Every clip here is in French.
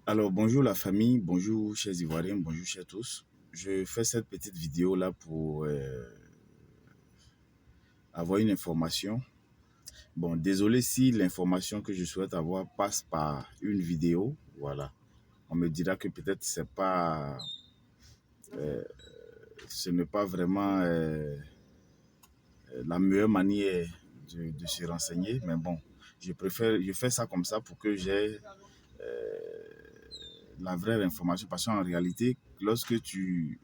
Alors, bonjour la famille, bonjour chers Ivoiriens, bonjour chers tous. Je fais cette petite vidéo là pour avoir une information. Bon, désolé si l'information que je souhaite avoir passe par une vidéo. Voilà. On me dira que peut-être ce n'est pas vraiment la meilleure manière de se renseigner. Mais bon, je fais ça comme ça pour que j'ai la vraie information. Parce qu'en réalité, lorsque tu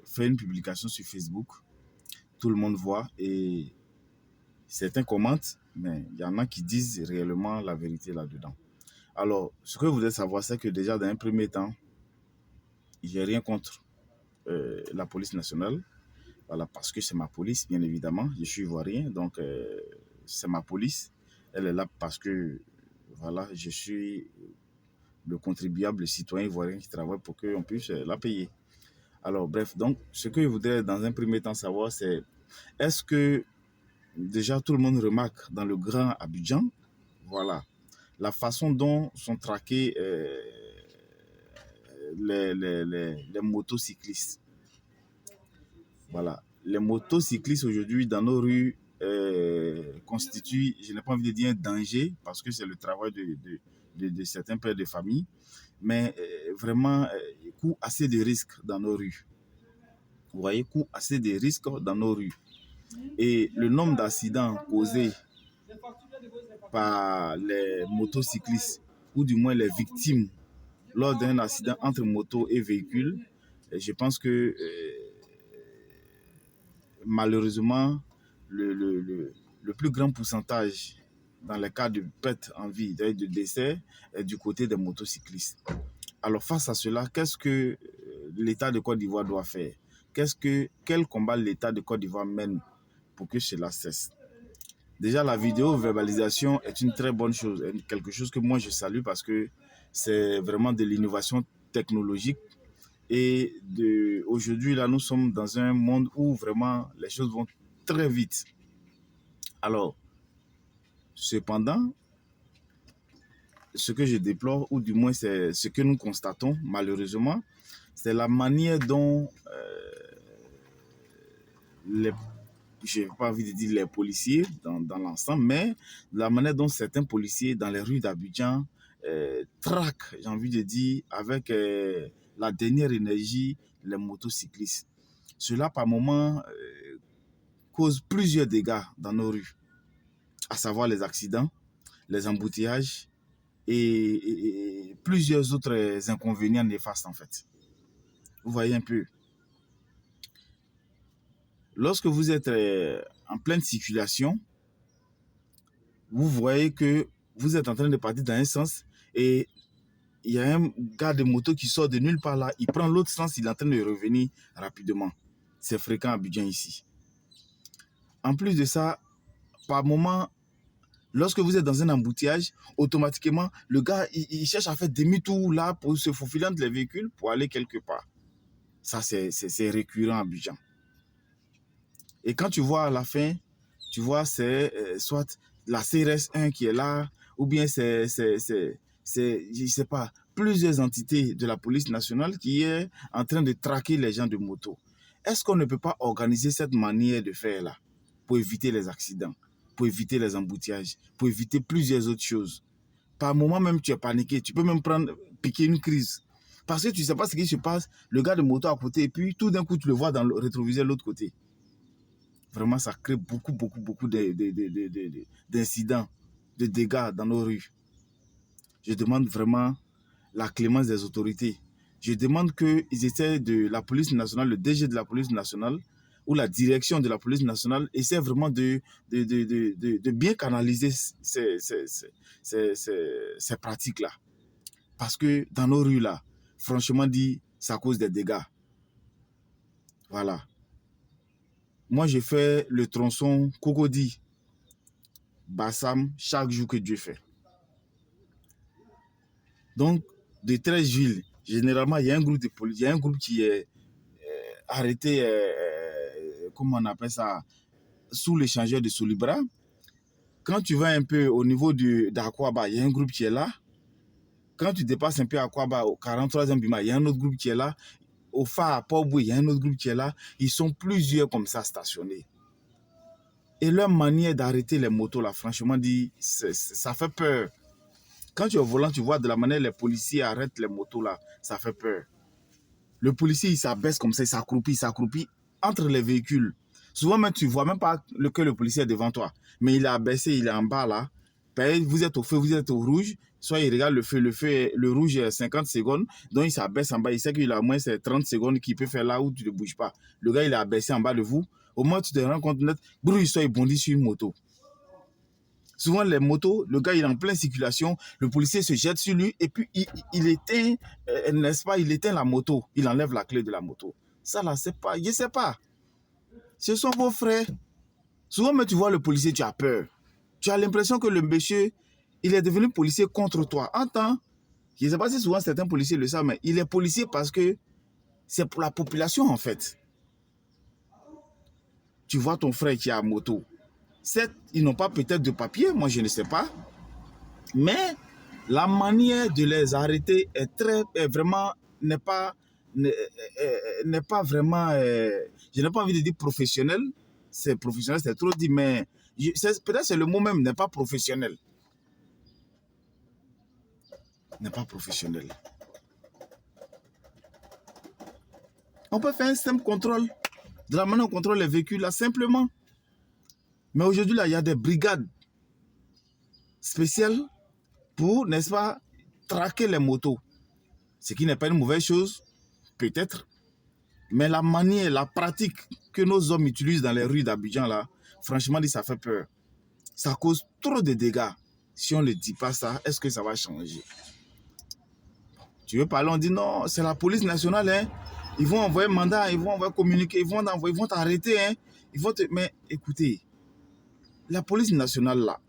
fais une publication sur Facebook, tout le monde voit et certains commentent, mais il y en a qui disent réellement la vérité là-dedans. Alors, ce que vous devez savoir, c'est que déjà, dans un premier temps, j'ai rien contre la police nationale. Voilà, parce que c'est ma police, bien évidemment. Je suis ivoirien, donc c'est ma police. Elle est là parce que, voilà, je suis le contribuable, le citoyen ivoirien qui travaille pour qu'on puisse la payer. Alors, bref, donc, ce que je voudrais dans un premier temps savoir, c'est est-ce que déjà tout le monde remarque dans le grand Abidjan, voilà, la façon dont sont traqués les motocyclistes. Voilà, les motocyclistes aujourd'hui dans nos rues constituent, je n'ai pas envie de dire un danger, parce que c'est le travail de certains pères de famille, mais vraiment, coût assez de risques dans nos rues. Vous voyez, coût assez de risques dans nos rues. Et le nombre d'accidents causés par les motocyclistes, ou du moins les victimes, lors d'un accident entre moto et véhicule, je pense que malheureusement, le plus grand pourcentage dans les cas de perte en vie, de décès, est du côté des motocyclistes. Alors face à cela, qu'est-ce que l'État de Côte d'Ivoire doit faire? Quel combat l'État de Côte d'Ivoire mène pour que cela cesse? Déjà, la vidéo-verbalisation est une très bonne chose, quelque chose que moi je salue parce que c'est vraiment de l'innovation technologique. Et aujourd'hui, là, nous sommes dans un monde où vraiment les choses vont très vite. Alors, cependant, ce que je déplore, ou du moins c'est ce que nous constatons malheureusement, c'est la manière dont les je n'ai pas envie de dire les policiers dans l'ensemble, mais la manière dont certains policiers dans les rues d'Abidjan traquent, j'ai envie de dire, avec la dernière énergie, les motocyclistes. Cela, par moment, cause plusieurs dégâts dans nos rues, à savoir les accidents, les embouteillages et plusieurs autres inconvénients néfastes, en fait. Vous voyez un peu. Lorsque vous êtes en pleine circulation, vous voyez que vous êtes en train de partir dans un sens et il y a un gars de moto qui sort de nulle part là, il prend l'autre sens, il est en train de revenir rapidement. C'est fréquent à Abidjan ici. En plus de ça, par moment, lorsque vous êtes dans un embouteillage, automatiquement, le gars, il cherche à faire demi-tour là pour se faufiler entre les véhicules pour aller quelque part. Ça, c'est récurrent à Abidjan. Et quand tu vois à la fin, tu vois, c'est soit la CRS 1 qui est là, ou bien c'est, je sais pas, plusieurs entités de la police nationale qui est en train de traquer les gens de moto. Est-ce qu'on ne peut pas organiser cette manière de faire là pour éviter les accidents, pour éviter les embouteillages, pour éviter plusieurs autres choses? Par moment même, tu es paniqué, tu peux même piquer une crise. Parce que tu ne sais pas ce qui se passe, le gars de moto à côté, et puis tout d'un coup, tu le vois dans le rétroviseur de l'autre côté. Vraiment, ça crée beaucoup d'incidents, de dégâts dans nos rues. Je demande vraiment la clémence des autorités. Je demande qu'ils essaient de la police nationale, le DG de la police nationale ou la direction de la police nationale essaie vraiment de bien canaliser ces pratiques-là. Parce que dans nos rues-là, franchement dit, ça cause des dégâts. Voilà. Moi, je fais le tronçon Cocody, Bassam, chaque jour que Dieu fait. Donc, de 13 villes, généralement, il y a un groupe de police, il y a un groupe qui est arrêté, comment on appelle ça, sous l'échangeur de Solibra. Quand tu vas un peu au niveau d'Akwaba, il y a un groupe qui est là. Quand tu dépasses un peu Akwaba, au 43e Bima, il y a un autre groupe qui est là. Au phare à Port-Boué, il y a un autre groupe qui est là. Ils sont plusieurs comme ça stationnés. Et leur manière d'arrêter les motos, là, franchement, dit, ça fait peur. Quand tu es au volant, tu vois de la manière les policiers arrêtent les motos, là, ça fait peur. Le policier, il s'abaisse comme ça, il s'accroupit entre les véhicules. Souvent, même, tu ne vois même pas que le policier est devant toi. Mais il est abaissé, il est en bas, là. Vous êtes au feu, vous êtes au rouge. Soit il regarde le feu, le rouge est 50 secondes. Donc, il s'abaisse en bas. Il sait qu'il a au moins 30 secondes qu'il peut faire là où tu ne bouges pas. Le gars, il est abaissé en bas de vous. Au moins, tu te rends compte net. Bruit, il bondit sur une moto. Souvent, les motos, le gars, il est en pleine circulation. Le policier se jette sur lui et puis il éteint, n'est-ce pas, il éteint la moto. Il enlève la clé de la moto. Ça, là, c'est pas, je ne sais pas. Ce sont vos frères. Souvent, mais tu vois le policier, tu as peur. Tu as l'impression que le monsieur, il est devenu policier contre toi. Entends, je ne sais pas si souvent certains policiers le savent, mais il est policier parce que c'est pour la population, en fait. Tu vois ton frère qui a une moto. Certes, ils n'ont pas peut-être de papier, moi je ne sais pas. Mais la manière de les arrêter n'est pas vraiment, je n'ai pas envie de dire professionnel. C'est professionnel, c'est trop dit, mais peut-être c'est le mot même, n'est pas professionnel. N'est pas professionnel. On peut faire un simple contrôle. De la manière on contrôle les véhicules, là, simplement. Mais aujourd'hui, là, il y a des brigades spéciales pour, n'est-ce pas, traquer les motos. Ce qui n'est pas une mauvaise chose, peut-être. Mais la manière, la pratique que nos hommes utilisent dans les rues d'Abidjan, là, franchement, ça fait peur. Ça cause trop de dégâts. Si on ne dit pas ça, est-ce que ça va changer? Tu veux parler, on dit non, c'est la police nationale, hein. Ils vont envoyer un mandat, ils vont envoyer communiquer, ils vont t'arrêter, hein. Mais écoutez, la police nationale, là,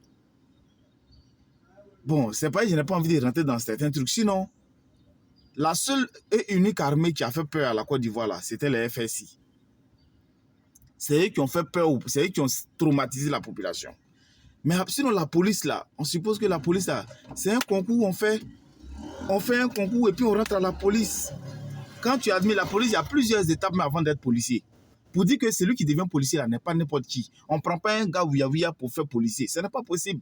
bon, c'est pas, je n'ai pas envie de rentrer dans certains trucs. Sinon, la seule et unique armée qui a fait peur à la Côte d'Ivoire, là, c'était les FSI. C'est eux qui ont fait peur, c'est eux qui ont traumatisé la population. Mais sinon, la police, là, on suppose que la police, là, c'est un concours, on fait un concours et puis on rentre à la police. Quand tu admets la police, il y a plusieurs étapes avant d'être policier. Pour dire que celui qui devient policier, là, n'est pas n'importe qui. On ne prend pas un gars ouïa pour faire policier. Ce n'est pas possible.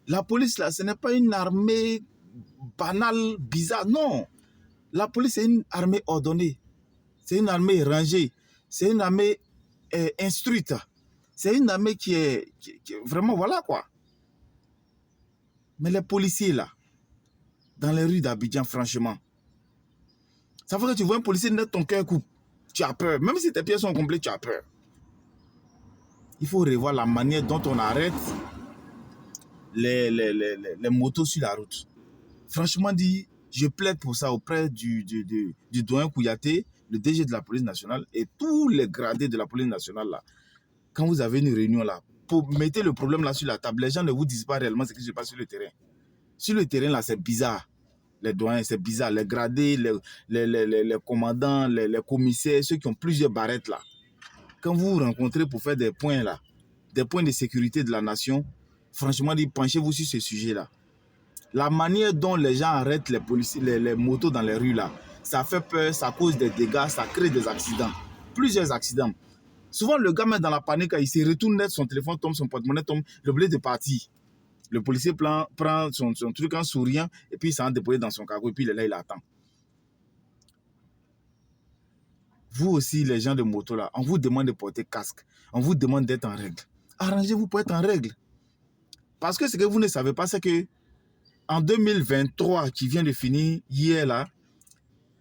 La police, là, ce n'est pas une armée banale, bizarre. Non. La police, c'est une armée ordonnée. C'est une armée rangée. C'est une armée instruite. C'est une armée qui est vraiment, voilà quoi. Mais les policiers, là, dans les rues d'Abidjan, franchement, ça fait que tu vois un policier, ton cœur coupe. Tu as peur. Même si tes pieds sont complets, tu as peur. Il faut revoir la manière dont on arrête les motos sur la route. Franchement dit, je plaide pour ça auprès du doyen Kouyaté, le DG de la police nationale et tous les gradés de la police nationale là. Quand vous avez une réunion là, mettez le problème là sur la table. Les gens ne vous disent pas réellement ce qui se passe sur le terrain. Sur le terrain là, c'est bizarre. Les doyens, c'est bizarre. Les gradés, les commandants, les commissaires, ceux qui ont plusieurs barrettes là. Quand vous vous rencontrez pour faire des points là, des points de sécurité de la nation, franchement, penchez-vous sur ce sujet là. La manière dont les gens arrêtent les policiers, les motos dans les rues là, ça fait peur, ça cause des dégâts, ça crée des accidents. Plusieurs accidents. Souvent, le gars met dans la panique, il se retourne net, son téléphone tombe, son porte-monnaie tombe, le blé de parti. Le policier prend son truc en souriant et puis il s'en dépose dans son cargo et puis il est là, il attend. Vous aussi, les gens de moto là, on vous demande de porter casque, on vous demande d'être en règle. Arrangez-vous pour être en règle. Parce que ce que vous ne savez pas, c'est que en 2023, qui vient de finir hier là,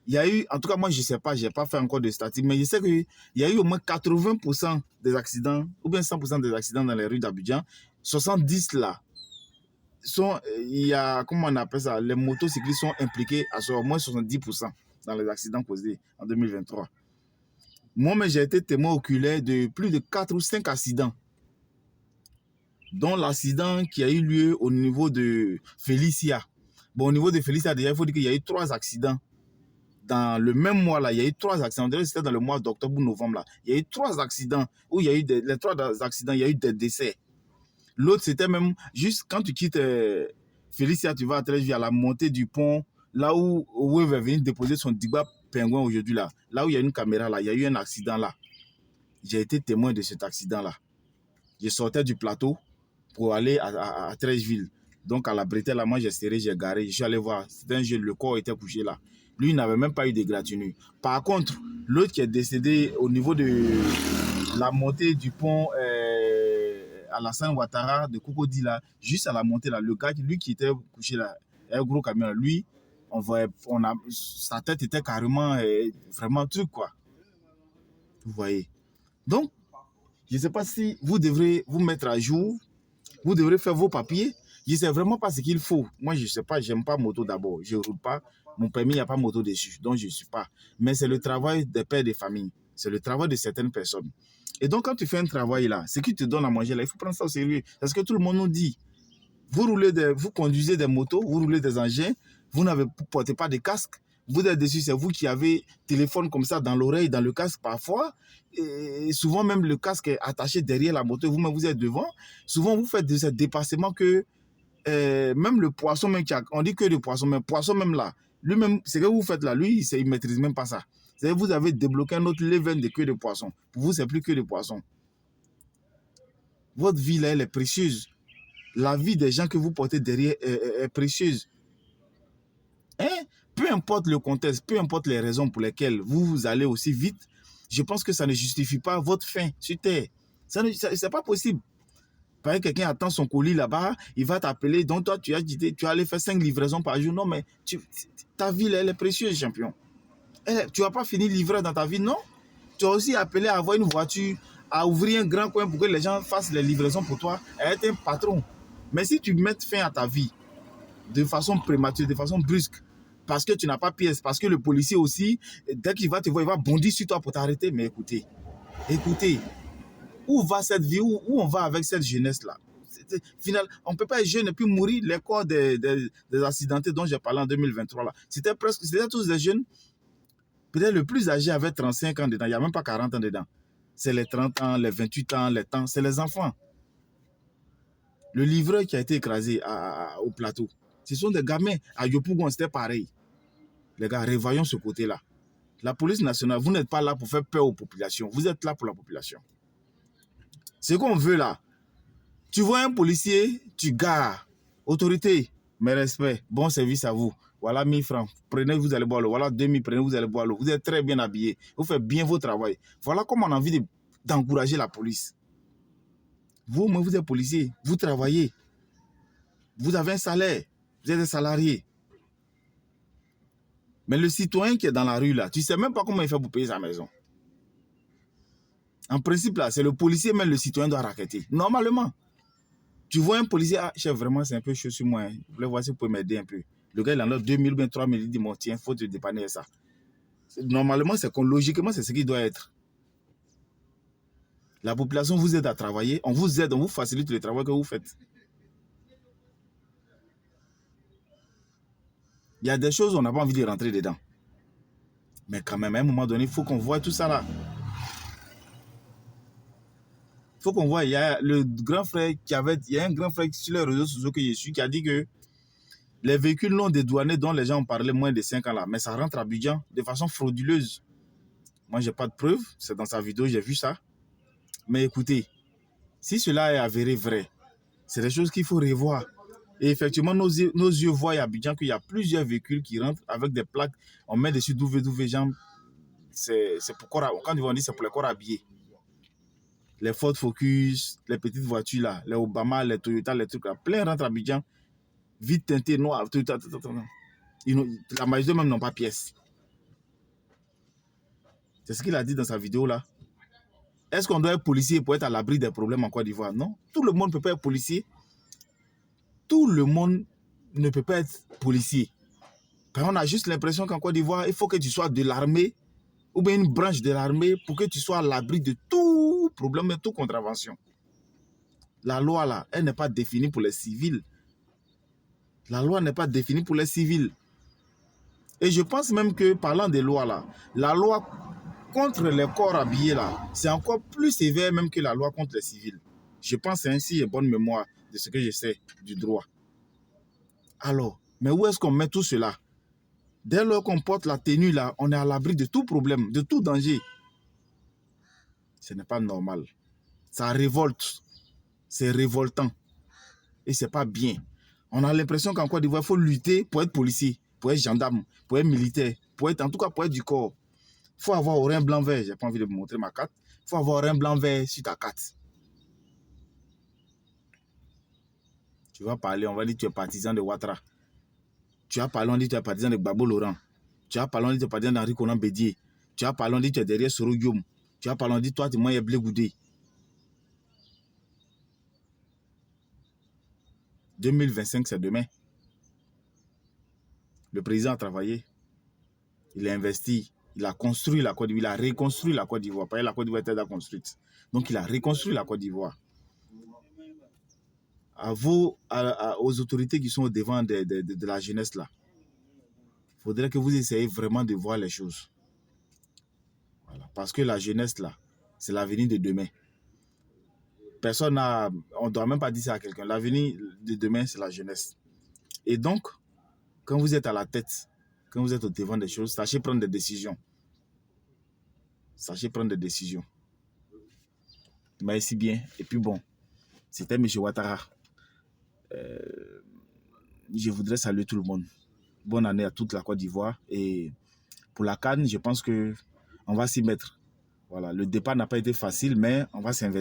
il y a eu, en tout cas moi je ne sais pas, je n'ai pas fait encore de statistiques, mais je sais qu'il y a eu au moins 80% des accidents, ou bien 100% des accidents dans les rues d'Abidjan. 70 là, il y a, comment on appelle ça, les motocyclistes sont impliqués à au moins 70% dans les accidents causés en 2023. Moi, j'ai été témoin oculaire de plus de 4 ou 5 accidents, dont l'accident qui a eu lieu au niveau de Félicia. Bon, au niveau de Félicia, déjà, il faut dire qu'il y a eu 3 accidents. Dans le même mois, là, il y a eu 3 accidents. C'était dans le mois d'octobre ou novembre, là. Il y a eu 3 accidents où il y a eu les 3 accidents, il y a eu des décès. L'autre, c'était même juste quand tu quittes Félicia, tu vas à Treichville, à la montée du pont, là où Wave est venu déposer son Digba Pingouin aujourd'hui, là où il y a une caméra, là, il y a eu un accident là. J'ai été témoin de cet accident-là. Je sortais du plateau pour aller à Treichville. Donc à la bretelle, là, moi j'ai serré, j'ai garé. Je suis allé voir. C'était un jeune, le corps était couché là. Lui, il n'avait même pas eu d'égratignure. Par contre, l'autre qui est décédé au niveau de la montée du pont Alassane Ouattara de Cocody là, juste à la montée là, le gars, lui qui était couché là, un gros camion, lui, sa tête était carrément vraiment truc quoi. Vous voyez. Donc, je ne sais pas si vous devrez vous mettre à jour, vous devrez faire vos papiers. Je ne sais vraiment pas ce qu'il faut. Moi, je ne sais pas, je n'aime pas moto d'abord. Je ne roule pas. Mon permis, il n'y a pas moto dessus. Donc, je ne suis pas. Mais c'est le travail des pères de famille. C'est le travail de certaines personnes. Et donc, quand tu fais un travail là, ce qui te donne à manger là, il faut prendre ça au sérieux. Parce que tout le monde nous dit, vous conduisez des motos, vous roulez des engins, vous ne portez pas de casque. Vous êtes dessus, c'est vous qui avez téléphone comme ça dans l'oreille, dans le casque parfois. Et souvent même le casque est attaché derrière la moto, vous-même vous êtes devant. Souvent vous faites de ce dépassement que même le poisson, même on dit que le poisson, mais le poisson même là, lui-même, ce que vous faites là, lui, il ne maîtrise même pas ça. C'est-à-dire vous avez débloqué un autre level de queue de poisson. Pour vous, c'est plus que de poisson. Votre vie là, elle est précieuse. La vie des gens que vous portez derrière est précieuse. Hein? Peu importe le contexte, peu importe les raisons pour lesquelles vous allez aussi vite, je pense que ça ne justifie pas votre fin sur Terre. C'est pas possible. Par exemple, quelqu'un attend son colis là-bas, il va t'appeler, donc toi, tu vas aller faire 5 livraisons par jour. Non, mais ta vie, elle est précieuse, champion. Tu ne vas pas finir livreur dans ta vie, non? Tu as aussi appelé à avoir une voiture, à ouvrir un grand coin pour que les gens fassent les livraisons pour toi, à être un patron. Mais si tu mets fin à ta vie de façon prématurée, de façon brusque, parce que tu n'as pas pièce, parce que le policier aussi, dès qu'il va te voir, il va bondir sur toi pour t'arrêter. Mais écoutez, où va cette vie, où on va avec cette jeunesse-là? Final, on ne peut pas être jeune et puis mourir. Les corps des accidentés dont j'ai parlé en 2023, là, c'était tous des jeunes. Peut-être le plus âgé avait 35 ans dedans, il n'y a même pas 40 ans dedans. C'est les 30 ans, les 28 ans, les temps, c'est les enfants. Le livreur qui a été écrasé au plateau, ce sont des gamins. À Yopougon, c'était pareil. Les gars, revoyons ce côté-là. La police nationale, vous n'êtes pas là pour faire peur aux populations. Vous êtes là pour la population. Ce qu'on veut là, tu vois un policier, tu gares. Autorité, mes respects, bon service à vous. Voilà 1000 francs. Prenez, vous allez boire l'eau. Voilà 2000, prenez, vous allez boire l'eau. Vous êtes très bien habillé. Vous faites bien votre travail. Voilà comment on a envie d'encourager la police. Vous, moi, vous êtes policier. Vous travaillez. Vous avez un salaire. Vous êtes un salarié. Mais le citoyen qui est dans la rue, là, tu ne sais même pas comment il fait pour payer sa maison. En principe, là, c'est le policier, mais le citoyen doit raqueter. Normalement. Tu vois un policier, ah, chef, vraiment, c'est un peu chaud sur moi. Hein. Je voulais voir si vous pouvez m'aider un peu. Le gars, il en a 2000 ou bien 3000. Il dit, bon, tiens, il faut te dépanner ça. Normalement, logiquement, c'est ce qui doit être. La population vous aide à travailler. On vous aide, on vous facilite le travail que vous faites. Il y a des choses, on n'a pas envie de rentrer dedans. Mais quand même, à un moment donné, il faut qu'on voit tout ça là. Il faut qu'on voit, il y a le grand frère il y a un grand frère sur les réseaux sociaux que je suis qui a dit que les véhicules non dédouanés dont les gens ont parlé moins de 5 ans là, mais ça rentre à Abidjan de façon frauduleuse. Moi, je n'ai pas de preuves, c'est dans sa vidéo, j'ai vu ça. Mais écoutez, si cela est avéré vrai, c'est des choses qu'il faut revoir. Et effectivement, nos yeux voient à Abidjan qu'il y a plusieurs véhicules qui rentrent avec des plaques. On met dessus douvé, genre, c'est pour corps, quand ils vont dire c'est pour les corps habillés. Les Ford Focus, les petites voitures là, les Obama, les Toyota, les trucs là, plein rentrent à Abidjan, vite teinté, noir, Toyota, la majorité même n'ont pas pièce. C'est ce qu'il a dit dans sa vidéo là. Est-ce qu'on doit être policier pour être à l'abri des problèmes en Côte d'Ivoire? Non. Tout le monde ne peut pas être policier. Tout le monde ne peut pas être policier. Quand on a juste l'impression qu'en Côte d'Ivoire, il faut que tu sois de l'armée ou bien une branche de l'armée pour que tu sois à l'abri de tout problème et toute contravention. La loi là, elle n'est pas définie pour les civils. La loi n'est pas définie pour les civils. Et je pense même que, parlant des lois là, la loi contre les corps habillés là, c'est encore plus sévère même que la loi contre les civils. Je pense ainsi et bonne mémoire de ce que je sais du droit. Alors, mais où est-ce qu'on met tout cela? Dès lors qu'on porte la tenue là, on est à l'abri de tout problème, de tout danger. Ce n'est pas normal. Ça révolte. C'est révoltant. Et ce n'est pas bien. On a l'impression qu'en Côte d'Ivoire, il faut lutter pour être policier, pour être gendarme, pour être militaire, en tout cas pour être du corps. Il faut avoir un blanc vert. Je n'ai pas envie de vous montrer ma carte. Il faut avoir un blanc vert sur ta carte. Tu vas parler, on va dire que tu es partisan de Ouattara. Tu as parlé, on dit que tu es partisan de Gbagbo Laurent. Tu as parlé, on dit que tu es partisan d'Henri Konan Bédié. Tu as parlé, on dit que tu es derrière Soro Guillaume. Tu as parlé, on dit toi, tu es Blé Goudé. 2025, c'est demain. Le président a travaillé. Il a investi. Il a construit la Côte d'Ivoire. Il a reconstruit la Côte d'Ivoire. Parce que la Côte d'Ivoire était déjà construite. Donc, il a reconstruit la Côte d'Ivoire. Aux autorités qui sont au devant de la jeunesse là, il faudrait que vous essayiez vraiment de voir les choses. Voilà. Parce que la jeunesse là, c'est l'avenir de demain. Personne n'a, on ne doit même pas dire ça à quelqu'un. L'avenir de demain, c'est la jeunesse. Et donc, quand vous êtes à la tête, quand vous êtes au devant des choses, sachez prendre des décisions. Sachez prendre des décisions. Merci bien. Et puis bon, c'était M. Ouattara. Je voudrais saluer tout le monde. Bonne année à toute la Côte d'Ivoire. Et pour la CAN, je pense qu'on va s'y mettre. Voilà, le départ n'a pas été facile, mais on va s'investir.